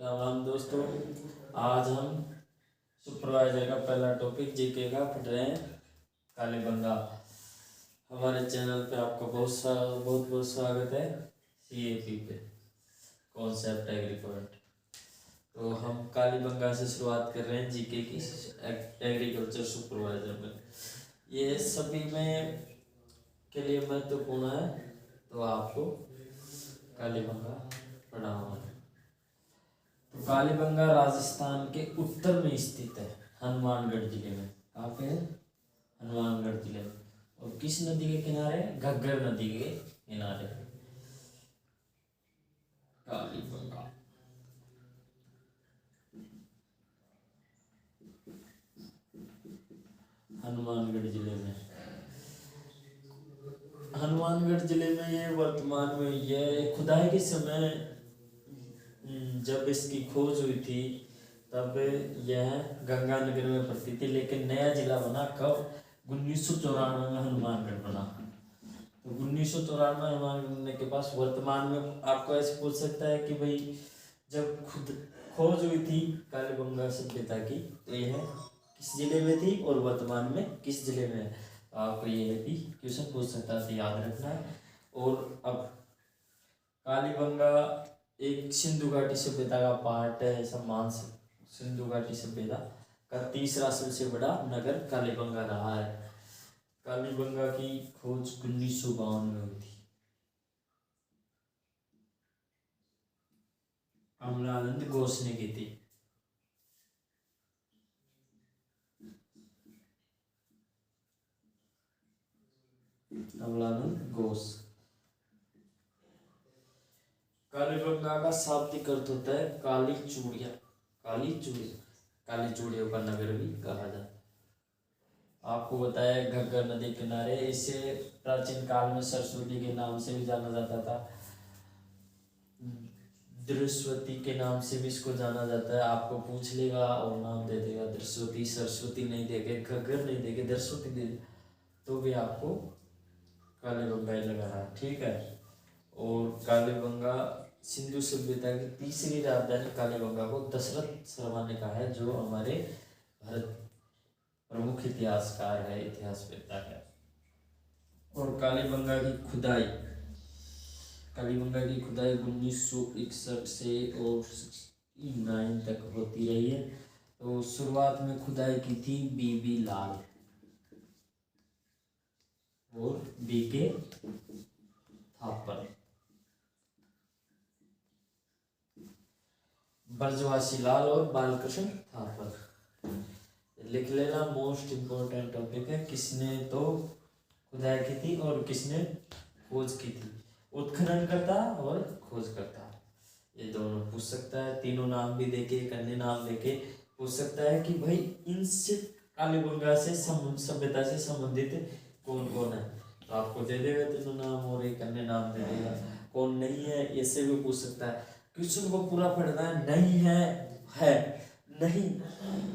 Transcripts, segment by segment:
राम राम दोस्तों। आज हम सुपरवाइजर का पहला टॉपिक जीके का पढ़ रहे हैं, कालीबंगा। हमारे चैनल पे आपका बहुत बहुत स्वागत है। सीएपी पे कॉन्सेप्ट एग्रीकल्चर। तो हम कालीबंगा से शुरुआत कर रहे हैं जीके की एग्रीकल्चर सुपरवाइजर में। ये सभी में के लिए महत्वपूर्ण है, तो आपको कालीबंगा पढ़ाऊंगा। तो कालीबंगा राजस्थान के उत्तर में स्थित है, हनुमानगढ़ जिले में। कहाँ पे है? हनुमानगढ़ जिले में। और किस नदी के किनारे? घग्गर नदी के किनारे कालीबंगा। हनुमानगढ़ जिले में। हनुमानगढ़ जिले में ये वर्तमान में ये खुदाई के समय जब इसकी खोज हुई थी तब यह गंगानगर में पड़ती थी, लेकिन नया जिला बना कब? 1994 में हनुमानगढ़ बना। तो 1994 हनुमानगढ़ बनने के पास वर्तमान में आपको ऐसे पूछ सकता है कि भाई जब खुद खोज हुई थी कालीबंगा सभ्यता की, तो यह किस जिले में थी और वर्तमान में किस जिले में है? आपको ये भी क्वेश्चन पूछ सकता है, तो याद रखना है। और अब कालीबंगा एक सिंधु घाटी सभ्यता का पार्ट है, ऐसा मान सकते। सिंधु घाटी सभ्यता का तीसरा सबसे बड़ा नगर कालीबंगा रहा है। कालीबंगा की खोज 1952 में हुई थी। अमलानंद घोष ने की थी। अमलानंद घोष। कालीबंगा का शाब्दिक अर्थ होता है काली चूड़िया। काली चूड़िया, काली चूड़ियों का नगर भी कहा जाता है। आपको बताया घग्गर नदी किनारे, इसे प्राचीन काल में सरस्वती के नाम से भी जाना जाता था, दृश्वती के नाम से भी इसको जाना जाता है। आपको पूछ लेगा और नाम दे देगा, दृश्वती। सरस्वती नहीं देगे, घग्गर नहीं देगे, दृश्वती दे तो भी आपको कालीबंगा ही लगा रहा, ठीक है। और कालीबंगा सिंधु सभ्यता की तीसरी राजधानी कालीबंगा को दशरथ शर्मा ने कहा है, जो हमारे भारत प्रमुख इतिहासकार है, इतिहासवेत्ता है। और कालीबंगा की खुदाई 1961 से और 69 तक होती रही है। तो शुरुआत में खुदाई की थी बीबी लाल और बीके थापर। ब्रजवासी लाल और बालकृष्ण थापर। लिख लेना, मोस्ट इम्पोर्टेंट टॉपिक है। किसने तो खुदाई की थी और किसने खोज की थी? उत्खनन करता और खोज करता, ये दोनों पूछ सकता है। तीनों नाम भी देके, एक अन्य नाम देके पूछ सकता है कि भाई इनसे कालीबंगा से सभ्यता से संबंधित कौन कौन है, तो आपको दे देगा तीनों नाम और एक अन्य नाम दे देगा। कौन नहीं है ऐसे भी पूछ सकता है। क्वेश्चन को पूरा पढ़ना है, नहीं है नहीं।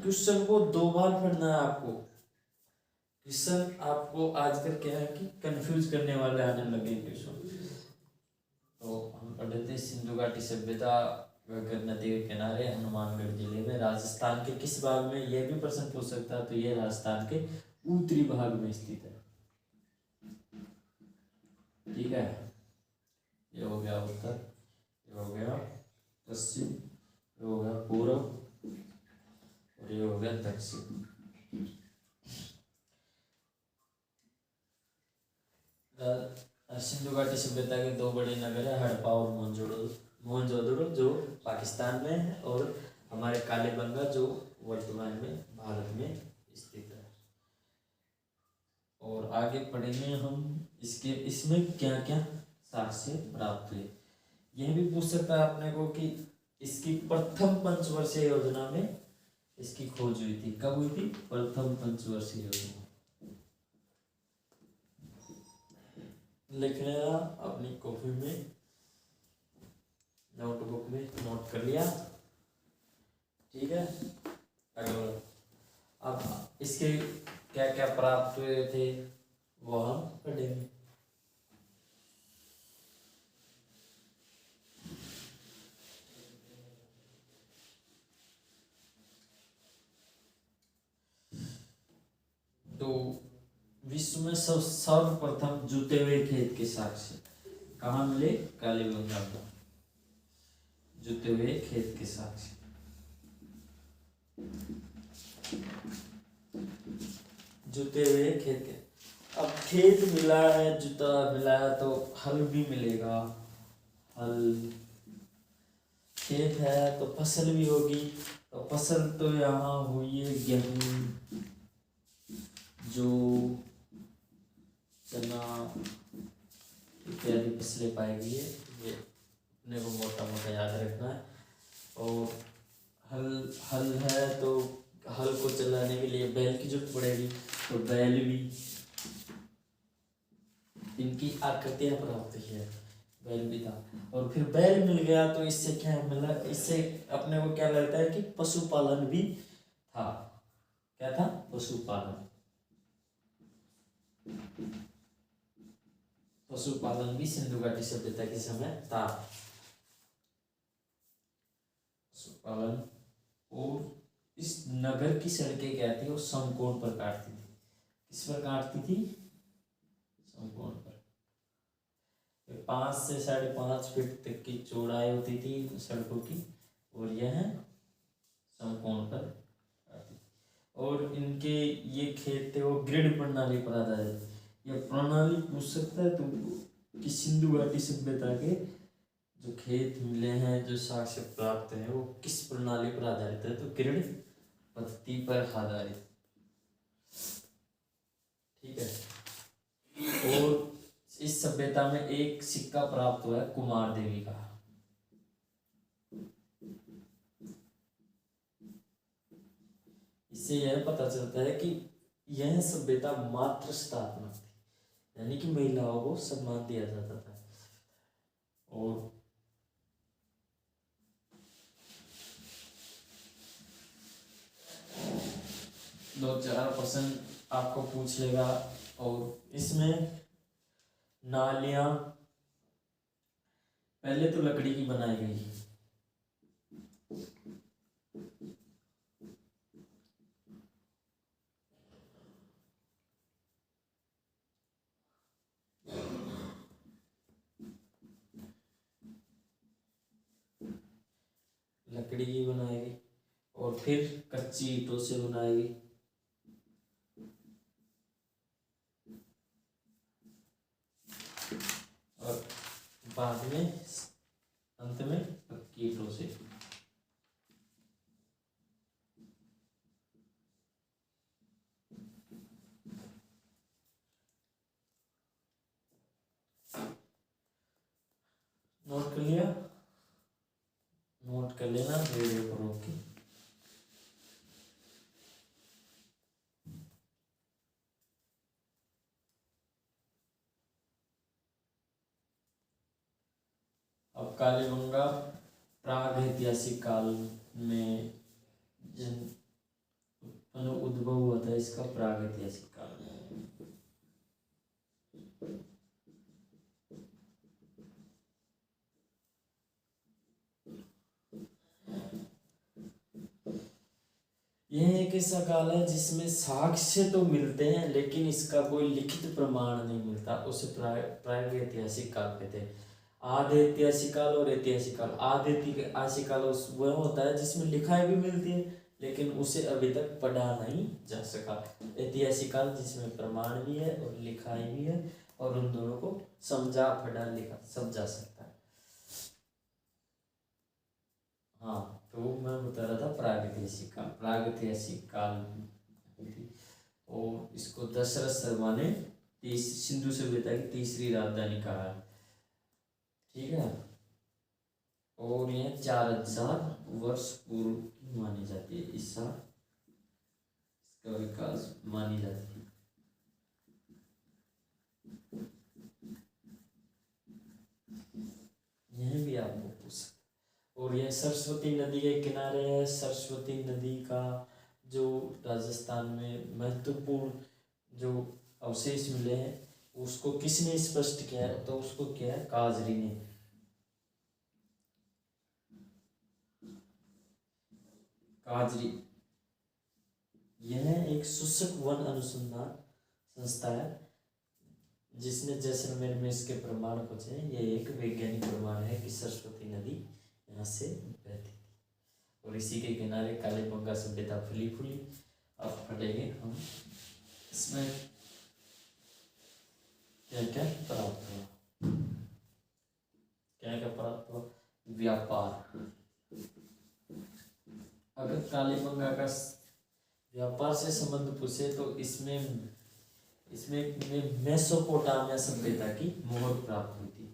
क्वेश्चन को 2 बार पढ़ना है आपको। क्वेश्चन आपको आजकल क्या है कि कंफ्यूज करने वाले आने लगे क्वेश्चन। तो हम पढ़ लेते हैं, सिंधु घाटी सभ्यता घग्गर नदी के किनारे, हनुमानगढ़ जिले में। राजस्थान के किस भाग में? यह भी प्रश्न पूछ सकता है। तो यह राजस्थान के उत्तरी भाग में स्थित है, ठीक है। ये हो गया उत्तर, ये हो गया पश्चिम, ये हो गया पूर्व और ये हो गया दक्षिण। सिंधु घाटी सभ्यता के 2 बड़े नगर है, हड़प्पा और मोहनजोदड़ो, जो पाकिस्तान में है, और हमारे कालीबंगा, जो वर्तमान में भारत में स्थित है। और आगे पढ़ेंगे हम इसमें क्या क्या साक्ष्य प्राप्त हुए। यह भी पूछ सकता है अपने को कि इसकी प्रथम पंचवर्षीय योजना में इसकी खोज हुई थी। कब हुई थी? प्रथम पंचवर्षीय योजना। लिख लेना अपनी कॉपी में, नोटबुक में नोट कर लिया, ठीक है। अगला, अब इसके क्या क्या प्राप्त हुए थे वो हम पढ़ेंगे। उसमें सर्वप्रथम जुते हुए खेत के साक्ष्य कहाँ मिले? कालीबंगा में। जुते हुए खेत के साक्ष्य, जुते हुए खेत के। अब खेत मिला है, जुता मिला है, तो हल भी मिलेगा। हल, खेत है तो फसल भी होगी, तो फसल तो यहाँ हुई है गेहूं, जो चना इत्यादि फसलें पाई गई है। ये अपने को मोटा मोटा याद रखना है। और हल है तो हल को चलाने के लिए बैल की जरूरत पड़ेगी, तो बैल भी, इनकी आकृतियां प्राप्त है, बैल भी था। और फिर बैल मिल गया तो इससे क्या मिला? इससे अपने को क्या लगता है कि पशुपालन भी था। क्या था? पशुपालन। पशुपालन भी सिंधु घाटी सभ्यता के समय था। पशुपालन। और इस नगर की सड़कें क्या थी? वो समकोण पर काटती थी। किस पर काटती थी? समकोण पर। 5 से 5.5 फीट तक की चौड़ाई होती थी सड़कों की, और यह समकोण पर काटती थी। और इनके ये खेत थे वो ग्रिड प्रणाली पर आधारित। यह प्रणाली पूछ सकता है तुमको कि सिंधु घाटी सभ्यता के जो खेत मिले हैं, जो साक्ष्य प्राप्त है, वो किस प्रणाली पर आधारित है? तो ग्रिड पद्धति पर आधारित। ठीक है। और इस सभ्यता में एक सिक्का प्राप्त हुआ है कुमार देवी का। इससे यह पता चलता है कि यह सभ्यता मातृ स्थापना थी, यानी कि महिलाओं को सम्मान दिया जाता था। और 2-4% आपको पूछ लेगा। और इसमें नालियां पहले तो लकड़ी की बनाई गई, लकड़ी की बनाई गई, और फिर कच्ची ईंटों से बनाई गई, और बाद में अंत में पक्की ईंटों से। नोट कर लिया? नोट कर लेना वीडियो को रोक के। अब कालीबंगा प्राग ऐतिहासिक काल में उद्भव हुआ था, इसका प्राग ऐतिहासिक काल में। यह एक ऐसा काल है जिसमें साक्ष्य तो मिलते हैं, लेकिन इसका कोई लिखित प्रमाण नहीं मिलता। उसे प्राग ऐतिहासिक काल कहते हैं। आदि ऐतिहासिक काल और ऐतिहासिक काल। आदि ऐतिहासिक काल वह होता है जिसमें लिखाई भी मिलती है, लेकिन उसे अभी तक पढ़ा नहीं जा सका। ऐतिहासिक काल जिसमें प्रमाण भी है और लिखाई भी है, और उन दोनों को समझा, पढ़ा, लिखा सब जा सकता है। हाँ, तो मैं बता रहा था प्रागैतिहासिक काल। प्रागैतिहासिक काल थी, और इसको दशरथ शर्मा ने सिंधु सभ्यता की तीसरी राजधानी कहा है। ठीक है। और यह 4000 वर्ष पूर्व की मानी जाती है। ईसा इसका विकास मानी जाती है। यह भी आपको पूछ सकते। और यह सरस्वती नदी के किनारे है। सरस्वती नदी का जो राजस्थान में महत्वपूर्ण जो अवशेष मिले हैं, उसको किसने स्पष्ट किया है? तो उसको किया है काजरी ने। काजरी यह एक शुष्क वन अनुसंधान संस्था है, जिसने जैसलमेर में इसके प्रमाण खोजे हैं। ये एक वैज्ञानिक प्रमाण है कि सरस्वती नदी यहाँ से बहती थी और इसी के किनारे कालीबंगा सभ्यता फली फूली। अब पढ़ेंगे हम इसमें क्या क्या प्राप्त हुआ। क्या क्या प्राप्त हुआ? व्यापार। अगर कालीबंगा का व्यापार से संबंध पूछे तो इसमें मेसोपोटामिया सभ्यता की मोहर प्राप्त हुई थी।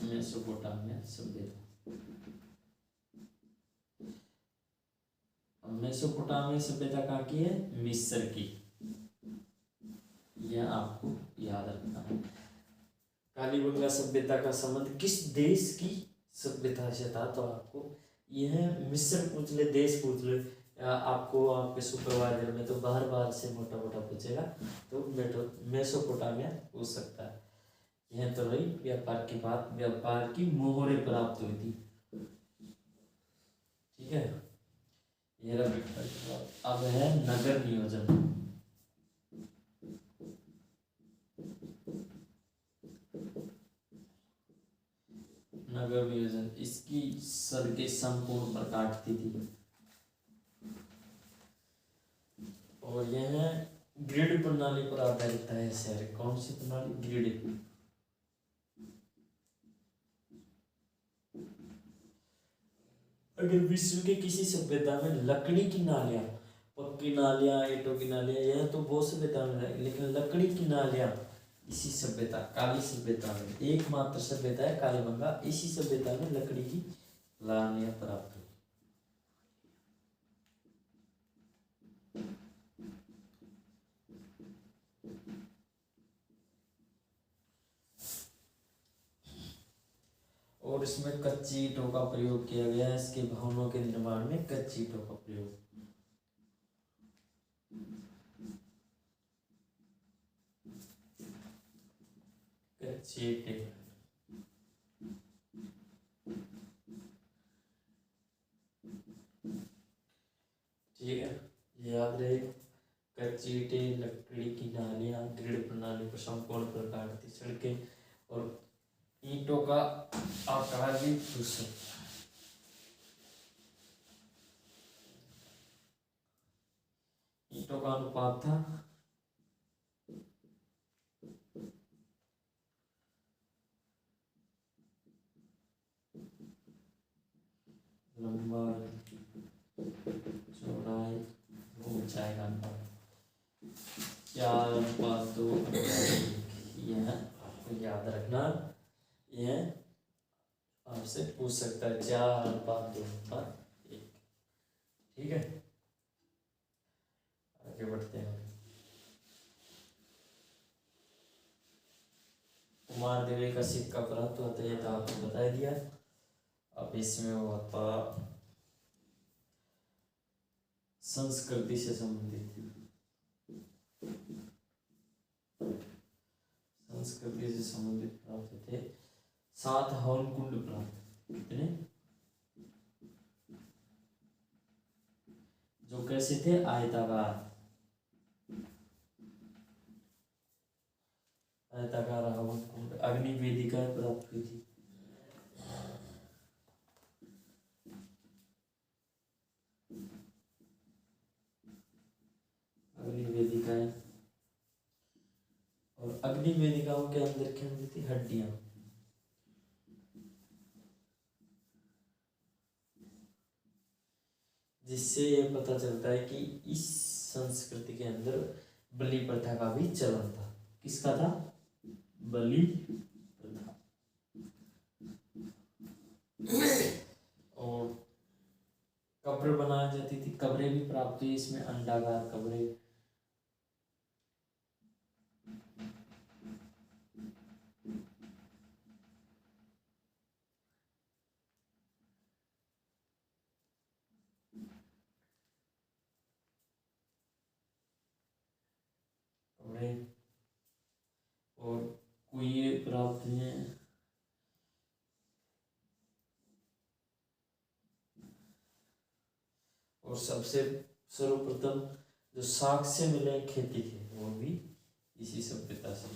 मेसोपोटामिया सभ्यता। मेसोपोटामिया सभ्यता कहाँ की है? मिस्र की। यह आपको याद रखना है। कालीबंगा सभ्यता का संबंध किस देश की सभ्यता से था? तो आपको यह मिस्र पूछ ले, देश पूछ ले, आपको आपके सुपरवाइजर में तो बार से मोटा मोटा पूछेगा, तो मेसोपोटामिया पूछ सकता है। यह तो रही व्यापार की बात। व्यापार की मोहरें प्राप्त हुई थी। ठीक है, ये रहा। अब है नगर नियोजन। नगर नियोजन इसकी सड़कें संपूर्ण पर काटती थी और यह ग्रिड प्रणाली पर आधारित है। शहर कौन सी प्रणाली? ग्रिड। अगर विश्व के किसी सभ्यता में लकड़ी की नालियां, पक्की नालियां, ईंटों की नालियां, यह तो बहुत सभ्यता में है, लेकिन लकड़ी की नालियां इसी सभ्यता, काली सभ्यता में एकमात्र सभ्यता है कालीबंगा। इसी सभ्यता में लकड़ी की नालियां प्राप्त हुई। और इसमें कच्ची ईंटों का प्रयोग किया गया है। इसके भवनों के निर्माण में कच्ची ईंटों का प्रयोग। कच्ची ईंटें। ठीक है, याद रहे। कच्ची ईंटें, लकड़ी की नालियां, ग्रिड प्रणाली पर संपूर्ण प्रकार की सड़कें और ईंटों का आकार भी पूछ सकता है। ईंटों का अनुपात था लंबाई, चौड़ाई, ऊंचाई का अनुपात 4:2। यह आपको याद रखना, यह आपसे पूछ सकता है 4:2:1। ठीक है, आगे बढ़ते हैं। कुमार देवी का सिक्का प्राप्त होता है, ये तो आपको बता दिया। अब इसमें हुआ था संस्कृति से संबंधित। संस्कृति से संबंधित प्राप्त थे 7 हवन कुंड प्राप्त। कितने? जो कैसे थे? आयताकार हवन कुंड। अग्नि वेदिकाएं प्राप्त हुई थी। अग्नि वेदिकाएं, और अग्नि वेदिकाओं के अंदर क्या होती थी? हड्डियां। जिससे ये पता चलता है कि इस संस्कृति के अंदर बलि प्रथा का भी चलन था। किसका था? बलि प्रथा। और कब्र बनाई जाती थी। कब्रें भी प्राप्त हुई इसमें, अंडाकार कब्रें। और कुएं प्राप्त हैं। और सबसे सर्वप्रथम जो साक्ष्य मिले खेती के वो भी इसी सभ्यता से।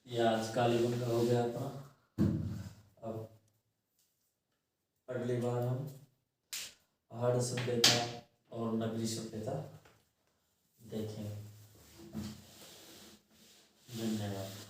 ये आज कालीबंगा हो गया अपना। अब अगली बार हम पहाड़ सभ्यता और नगरी सभ्यता देखेंगे। धन्यवाद।